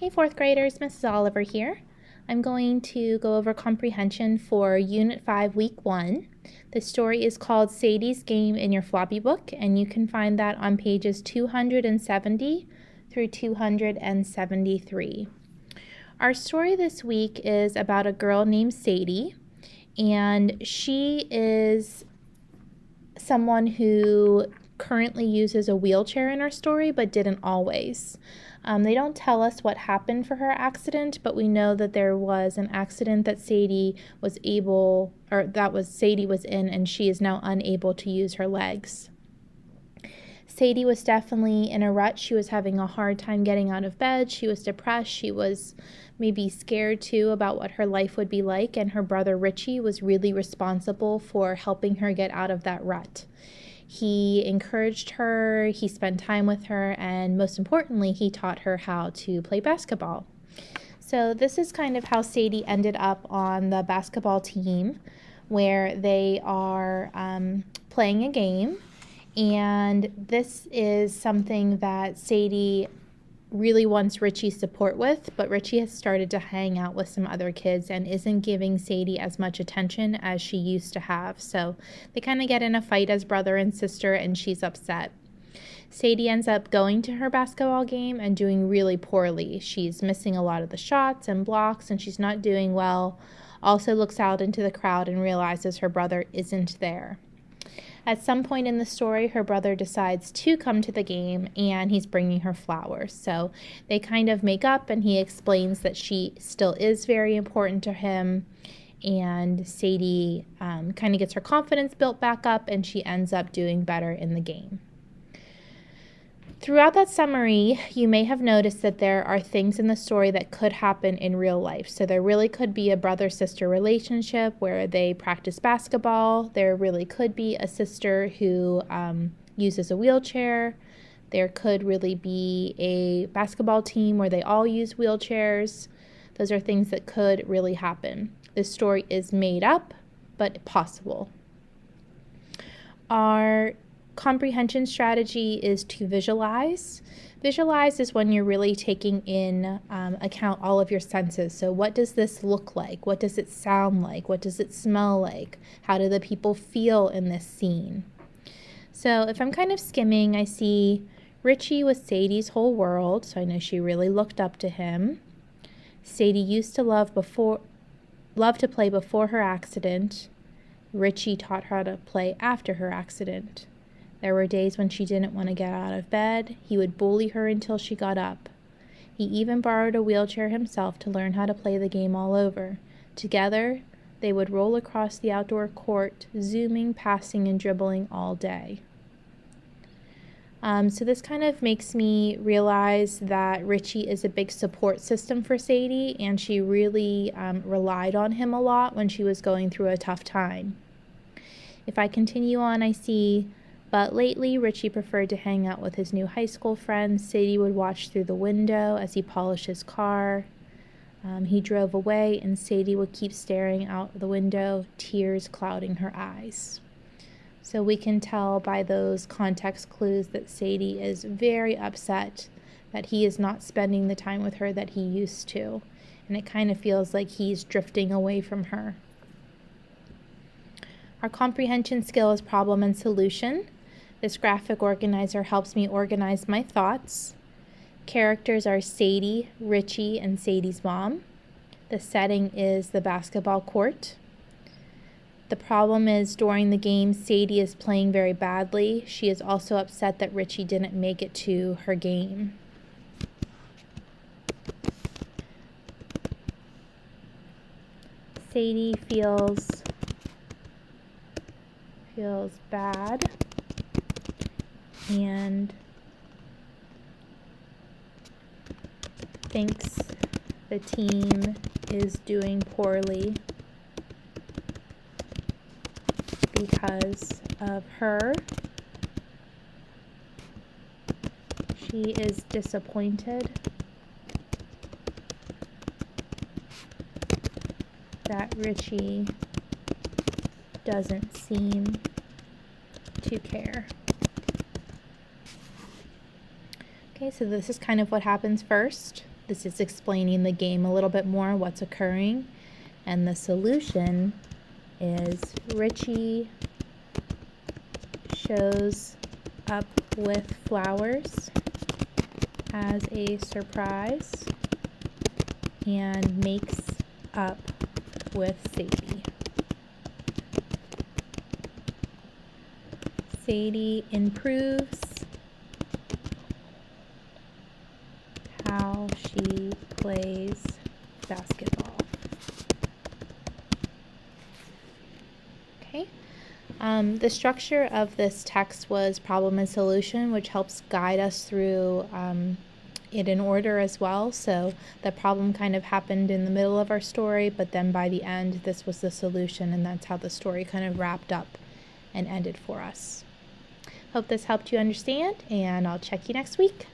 Hey, fourth graders, Mrs. Oliver here. I'm going to go over comprehension for Unit 5, Week 1. The story is called Sadie's Game in your floppy book, and you can find that on pages 270 through 273. Our story this week is about a girl named Sadie, and she is someone who currently uses a wheelchair in our story, but didn't always. They don't tell us what happened for her accident, but we know that there was an accident that Sadie was in, and she is now unable to use her legs. Sadie was definitely in a rut. She was having a hard time getting out of bed. She was depressed. She was maybe scared too about what her life would be like, and her brother Richie was really responsible for helping her get out of that rut. He encouraged her, he spent time with her, and most importantly, he taught her how to play basketball. So this is kind of how Sadie ended up on the basketball team, where they are playing a game. And this is something that Sadie really wants Richie's support with, but Richie has started to hang out with some other kids and isn't giving Sadie as much attention as she used to have. So they kind of get in a fight as brother and sister, and she's upset. Sadie ends up going to her basketball game and doing really poorly. She's missing a lot of the shots and blocks, and she's not doing well. Also looks out into the crowd and realizes her brother isn't there. At some point in the story, her brother decides to come to the game, and he's bringing her flowers. So they kind of make up, and he explains that she still is very important to him, and Sadie kind of gets her confidence built back up, and she ends up doing better in the game. Throughout that summary, you may have noticed that there are things in the story that could happen in real life. So there really could be a brother-sister relationship where they practice basketball. There really could be a sister who uses a wheelchair. There could really be a basketball team where they all use wheelchairs. Those are things that could really happen. This story is made up, but possible. Our comprehension strategy is to visualize. Visualize is when you're really taking in account all of your senses. So what does this look like? What does it sound like? What does it smell like? How do the people feel in this scene? So if I'm kind of skimming, I see Richie was Sadie's whole world, so I know she really looked up to him. Sadie used to love to play before her accident. Richie taught her how to play after her accident. There were days when she didn't want to get out of bed. He would bully her until she got up. He even borrowed a wheelchair himself to learn how to play the game all over. Together, they would roll across the outdoor court, zooming, passing, and dribbling all day. So this kind of makes me realize that Richie is a big support system for Sadie, and she really relied on him a lot when she was going through a tough time. If I continue on, I see, but lately, Richie preferred to hang out with his new high school friends. Sadie would watch through the window as he polished his car. He drove away, and Sadie would keep staring out the window, tears clouding her eyes. So we can tell by those context clues that Sadie is very upset that he is not spending the time with her that he used to. And it kind of feels like he's drifting away from her. Our comprehension skill is problem and solution. This graphic organizer helps me organize my thoughts. Characters are Sadie, Richie, and Sadie's mom. The setting is the basketball court. The problem is during the game, Sadie is playing very badly. She is also upset that Richie didn't make it to her game. Sadie feels bad and thinks the team is doing poorly because of her. She is disappointed that Richie doesn't seem to care. Okay, so this is kind of what happens first. This is explaining the game a little bit more, what's occurring. And the solution is Richie shows up with flowers as a surprise and makes up with Sadie. Sadie improves how she plays basketball. Okay. The structure of this text was problem and solution, which helps guide us through it in order as well. So the problem kind of happened in the middle of our story, but then by the end, this was the solution, and that's how the story kind of wrapped up and ended for us. Hope this helped you understand, and I'll check you next week.